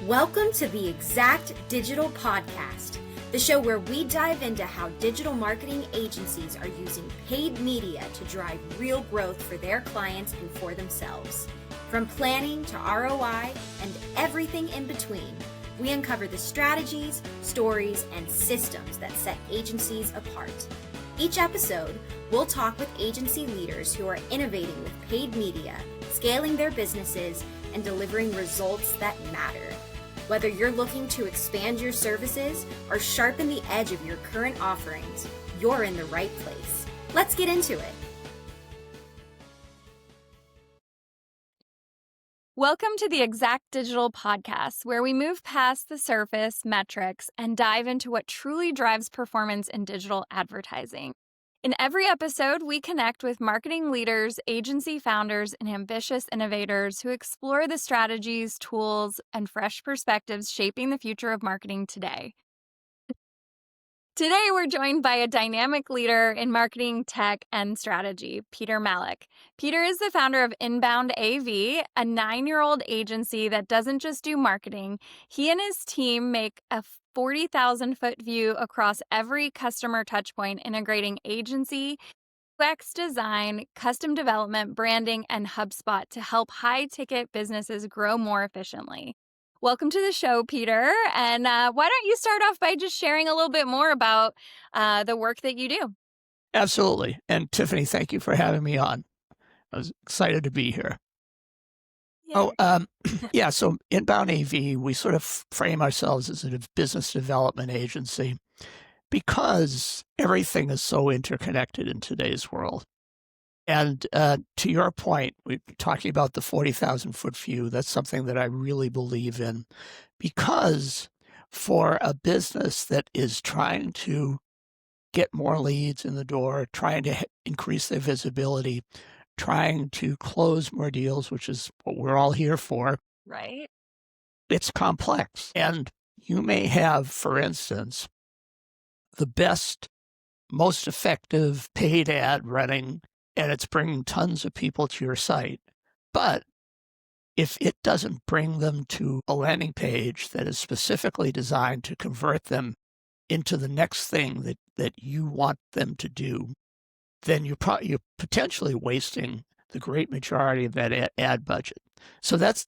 Welcome to the Exact Digital Podcast, the show where we dive into how digital marketing agencies are using paid media to drive real growth for their clients and for themselves. From planning to ROI and everything in between, we uncover the strategies, stories, and systems that set agencies apart. Each episode, we'll talk with agency leaders who are innovating with paid media, scaling their businesses, and delivering results that matter. Whether you're looking to expand your services or sharpen the edge of your current offerings, you're in the right place. Let's get into it. Welcome to the Exact Digital Podcast, where we move past the surface metrics and dive into what truly drives performance in digital advertising. In every episode, we connect with marketing leaders, agency founders, and ambitious innovators who explore the strategies, tools, and fresh perspectives shaping the future of marketing today. Today, we're joined by a dynamic leader in marketing, tech, and strategy, Peter Malick. Peter is the founder of Inbound AV, a 9-year-old agency that doesn't just do marketing. He and his team make a 40,000-foot view across every customer touchpoint, integrating agency, UX design, custom development, branding, and HubSpot to help high-ticket businesses grow more efficiently. Welcome to the show, Peter. And why don't you start off by just sharing a little bit more about the work that you do? Absolutely. And Tiffany, thank you for having me on. I was excited to be here. Yeah. So Inbound AV, we sort of frame ourselves as a business development agency because everything is so interconnected in today's world. And to your point, we're talking about the 40,000-foot view. That's something that I really believe in, because for a business that is trying to get more leads in the door, trying to increase their visibility, trying to close more deals, which is what we're all here for, Right. it's complex. And you may have, for instance, the best, most effective paid ad running, and it's bringing tons of people to your site. But if it doesn't bring them to a landing page that is specifically designed to convert them into the next thing that you want them to do, then you're potentially wasting the great majority of that ad budget. So that's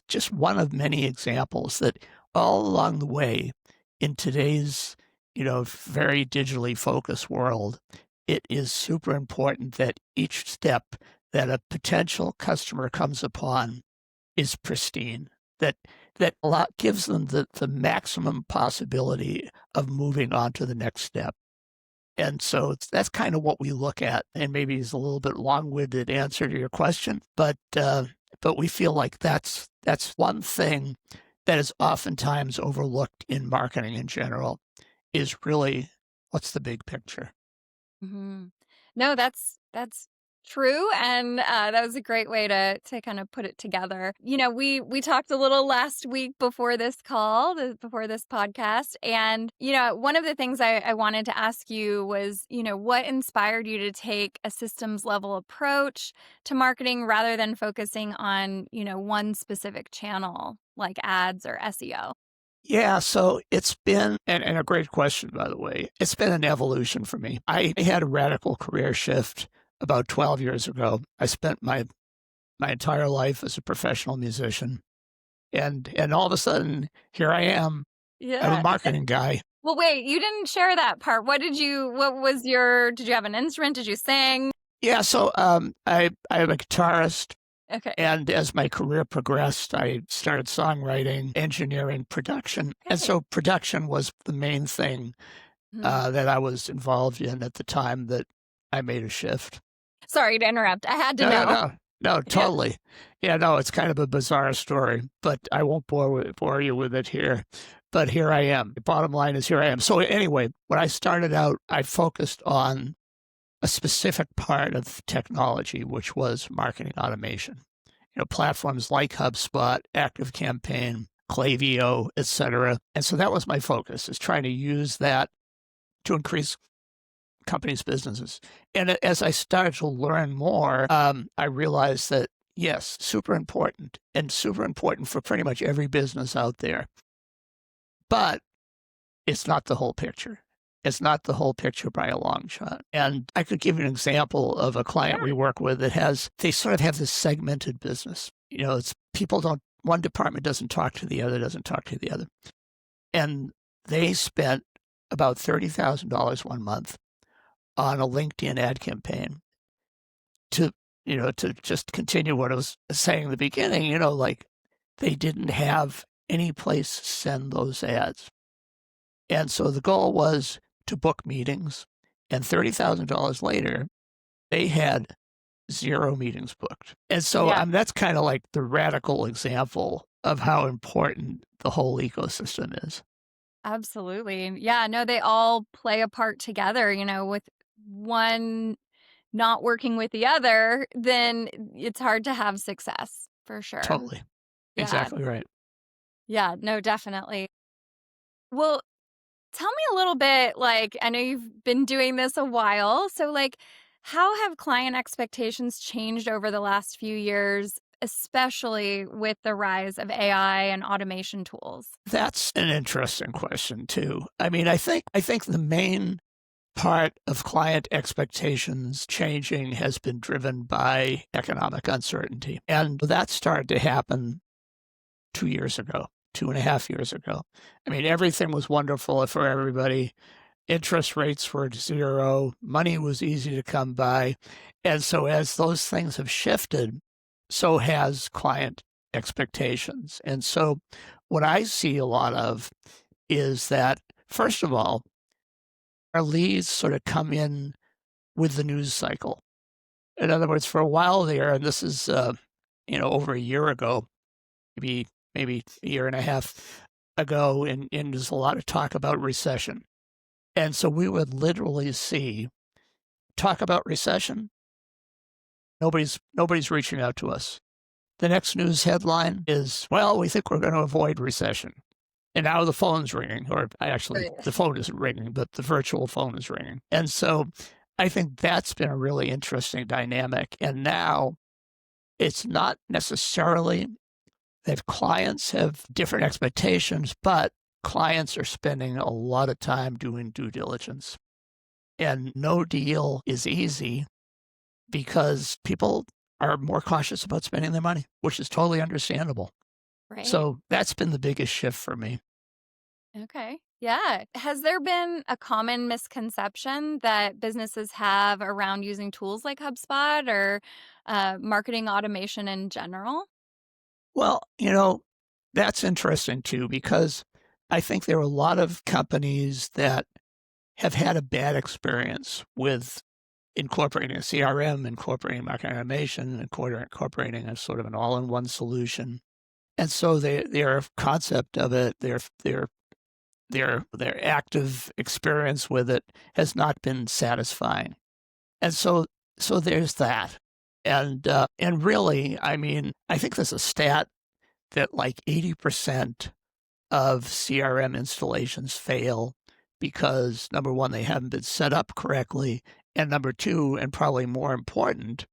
just one of many examples that all along the way in today's very digitally focused world, it is super important that each step that a potential customer comes upon is pristine, that gives them the maximum possibility of moving on to the next step. And so that's kind of what we look at, and maybe it's a little bit long-winded answer to your question, but we feel like that's one thing that is oftentimes overlooked in marketing in general, is really what's the big picture. Mm-hmm. No, that's true, and that was a great way to kind of put it together. We talked a little last week before this before this podcast, and one of the things I wanted to ask you was, what inspired you to take a systems level approach to marketing rather than focusing on one specific channel like ads or SEO? Yeah, so it's been, and a great question, by the way, it's been an evolution for me. I had a radical career shift about 12 years ago. I spent my entire life as a professional musician. And all of a sudden, here I am. Yeah. I'm a marketing guy. Well, wait, you didn't share that part. did you have an instrument? Did you sing? Yeah, so I'm a guitarist. Okay. And as my career progressed, I started songwriting, engineering, production. Okay. And so production was the main thing that I was involved in at the time that I made a shift. Sorry to interrupt. I had to know. No, totally. Yeah, no, it's kind of a bizarre story, but I won't bore you with it here. But here I am. The bottom line is here I am. So anyway, when I started out, I focused on a specific part of technology, which was marketing automation. Platforms like HubSpot, ActiveCampaign, Klaviyo, etc. And so that was my focus, is trying to use that to increase companies' businesses. And as I started to learn more, I realized that Yes, super important, and super important for pretty much every business out there. But it's not the whole picture. It's not the whole picture by a long shot. And I could give you an example of a client we work with that they sort of have this segmented business. It's one department doesn't talk to the other, doesn't talk to the other. And they spent about $30,000 one month on a LinkedIn ad campaign to just continue what I was saying in the beginning, like they didn't have any place to send those ads. And so the goal was to book meetings, and $30,000 later, they had 0 meetings booked. And so that's kind of like the radical example of how important the whole ecosystem is. Absolutely. Yeah, no, they all play a part together, with one not working with the other, then it's hard to have success, for sure. Totally. Yeah. Exactly right. Yeah, no, definitely. Well, tell me a little bit, I know you've been doing this a while, so how have client expectations changed over the last few years, especially with the rise of AI and automation tools? That's an interesting question too. I mean, I think the main part of client expectations changing has been driven by economic uncertainty. And that started to happen 2 years ago, 2.5 years ago. I mean, everything was wonderful for everybody. Interest rates were 0. Money was easy to come by. And so as those things have shifted, so has client expectations. And so what I see a lot of is that, first of all, our leads sort of come in with the news cycle. In other words, for a while there, and this is, over a year ago, maybe a year and a half ago, and there's a lot of talk about recession. And so we would literally see talk about recession. Nobody's reaching out to us. The next news headline is, well, we think we're going to avoid recession. And now the phone's ringing, or actually the phone isn't ringing, but the virtual phone is ringing. And so I think that's been a really interesting dynamic. And now it's not necessarily that clients have different expectations, but clients are spending a lot of time doing due diligence. And no deal is easy because people are more cautious about spending their money, which is totally understandable. Right. So that's been the biggest shift for me. Okay. Yeah. Has there been a common misconception that businesses have around using tools like HubSpot or marketing automation in general? Well, that's interesting too, because I think there are a lot of companies that have had a bad experience with incorporating a CRM, incorporating marketing automation, incorporating a sort of an all-in-one solution. And so their concept of it, their active experience with it has not been satisfying. And so there's that. And really, I mean, I think there's a stat that like 80% of CRM installations fail because, number one, they haven't been set up correctly, and number two, and probably more important,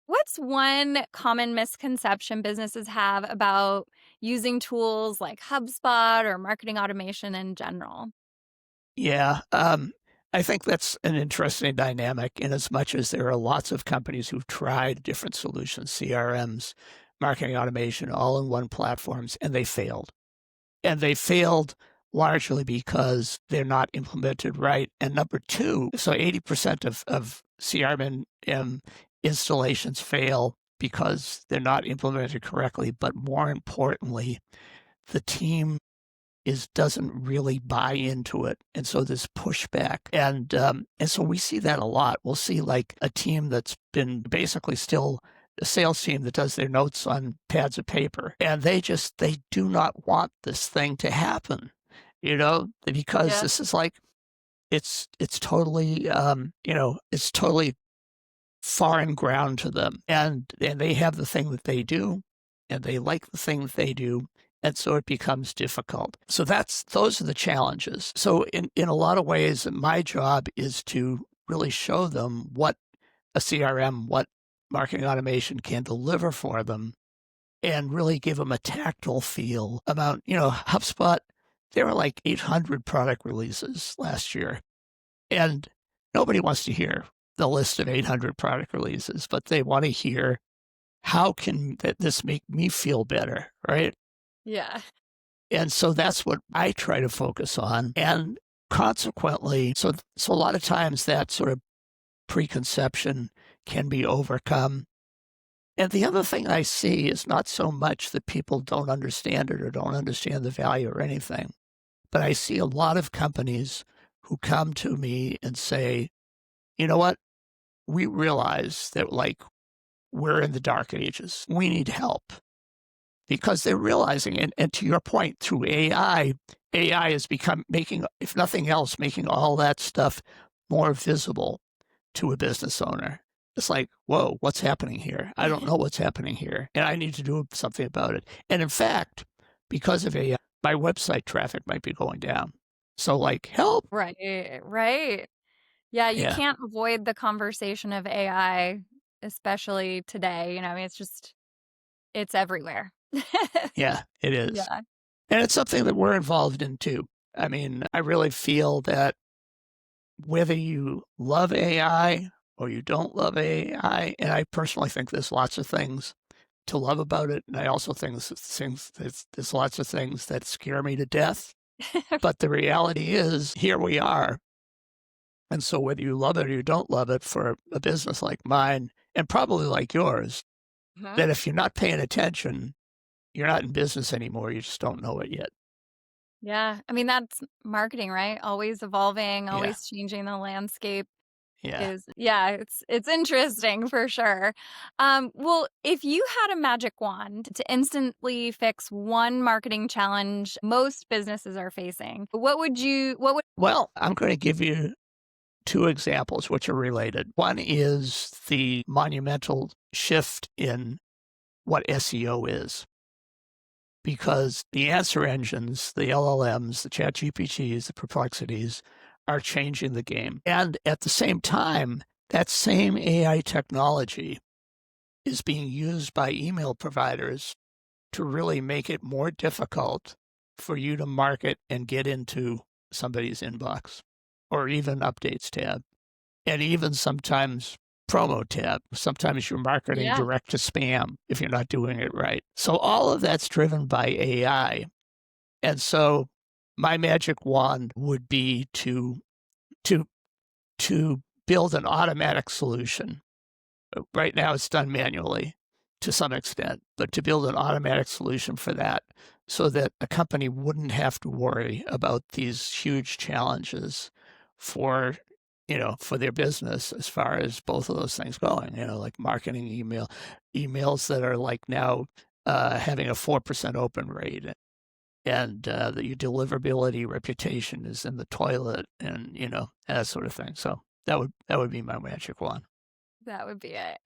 what's one common misconception businesses have about using tools like HubSpot or marketing automation in general? Yeah, I think that's an interesting dynamic in as much as there are lots of companies who've tried different solutions, CRMs, marketing automation, all-in-one platforms, and they failed. And they failed largely because they're not implemented right. And number two, so 80% of CRM installations fail because they're not implemented correctly. But more importantly, the team doesn't really buy into it. And so there's pushback. And so we see that a lot. We'll see like a team that's been basically still a sales team that does their notes on pads of paper. And they do not want this thing to happen, because this is like, it's totally, it's totally foreign ground to them. And they have the thing that they do, and they like the thing that they do. And so it becomes difficult. So those are the challenges. So in a lot of ways, my job is to really show them what a CRM, what marketing automation can deliver for them and really give them a tactile feel about, HubSpot, there were like 800 product releases last year. And nobody wants to hear the list of 800 product releases, but they want to hear, how can this make me feel better, right? Yeah. And so that's what I try to focus on. And consequently, so a lot of times that sort of preconception can be overcome. And the other thing I see is not so much that people don't understand it or don't understand the value or anything, but I see a lot of companies who come to me and say, you know what, we realize that we're in the dark ages. We need help. Because they're realizing, and to your point, through AI has become making, if nothing else, making all that stuff more visible to a business owner. It's like, whoa, what's happening here? I don't know what's happening here, and I need to do something about it. And in fact, because of AI, my website traffic might be going down. So help. Right. Yeah, you Yeah. can't avoid the conversation of AI, especially today. It's everywhere. Yeah, it is. Yeah. And it's something that we're involved in too. I mean, I really feel that whether you love AI or you don't love AI, and I personally think there's lots of things to love about it, and I also think there's lots of things that scare me to death. But the reality is, here we are. And so whether you love it or you don't love it, for a business like mine, and probably like yours, that if you're not paying attention, you're not in business anymore. You just don't know it yet. Yeah. I mean, that's marketing, right? Always evolving, always changing the landscape. Yeah. It's interesting for sure. Well, if you had a magic wand to instantly fix one marketing challenge most businesses are facing, what would Well, I'm going to give you two examples which are related. One is the monumental shift in what SEO is. Because the answer engines, the LLMs, the ChatGPTs, the Perplexities are changing the game. And at the same time, that same AI technology is being used by email providers to really make it more difficult for you to market and get into somebody's inbox, or even updates tab, and even sometimes promo tab. Sometimes you're marketing direct to spam if you're not doing it right. So all of that's driven by AI. And so my magic wand would be to build an automatic solution. Right now it's done manually to some extent, but to build an automatic solution for that, so that a company wouldn't have to worry about these huge challenges for their business, as far as both of those things going, like marketing emails that are now having a 4% open rate, and that your deliverability reputation is in the toilet, and that sort of thing. So that would be my magic wand. That would be it.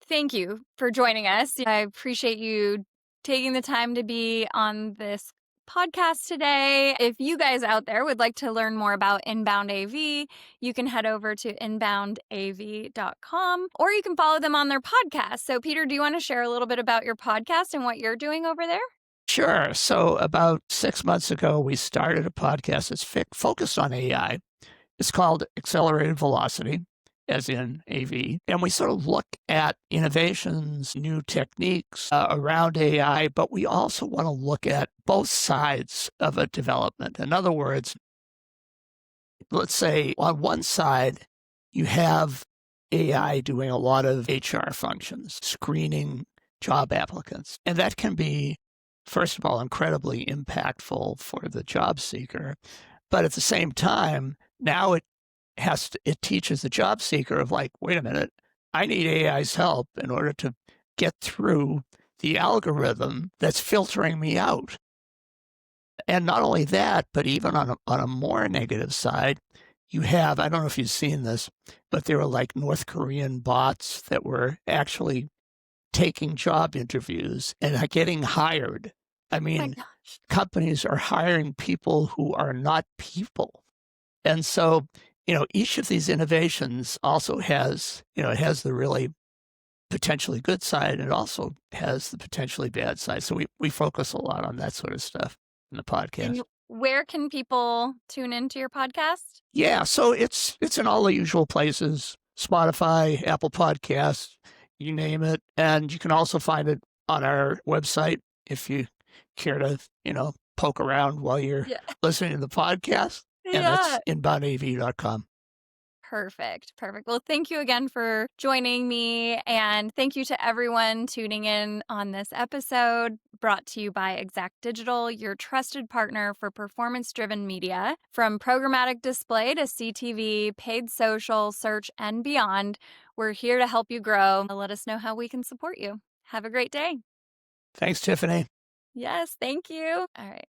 Thank you for joining us. I appreciate you taking the time to be on this podcast today. If you guys out there would like to learn more about Inbound AV, you can head over to inboundav.com, or you can follow them on their podcast. So, Peter, do you want to share a little bit about your podcast and what you're doing over there? Sure. So about 6 months ago, we started a podcast that's focused on AI. It's called Accelerated Velocity, as in AV. And we sort of look at innovations, new techniques around AI, but we also want to look at both sides of a development. In other words, let's say on one side, you have AI doing a lot of HR functions, screening job applicants. And that can be, first of all, incredibly impactful for the job seeker. But at the same time, now it teaches the job seeker of wait a minute, I need AI's help in order to get through the algorithm that's filtering me out. And not only that, but even on a more negative side, you have, I don't know if you've seen this, but there were North Korean bots that were actually taking job interviews and are getting hired. I mean, companies are hiring people who are not people. And so each of these innovations also has, it has the really potentially good side, and it also has the potentially bad side. So we focus a lot on that sort of stuff in the podcast. And where can people tune into your podcast? Yeah, so it's in all the usual places, Spotify, Apple Podcasts, you name it. And you can also find it on our website if you care to, poke around while you're listening to the podcast. And that's inboundav.com. Perfect. Well, thank you again for joining me. And thank you to everyone tuning in on this episode, brought to you by Exact Digital, your trusted partner for performance-driven media. From programmatic display to CTV, paid social, search, and beyond, we're here to help you grow. Let us know how we can support you. Have a great day. Thanks, Tiffany. Yes, thank you. All right.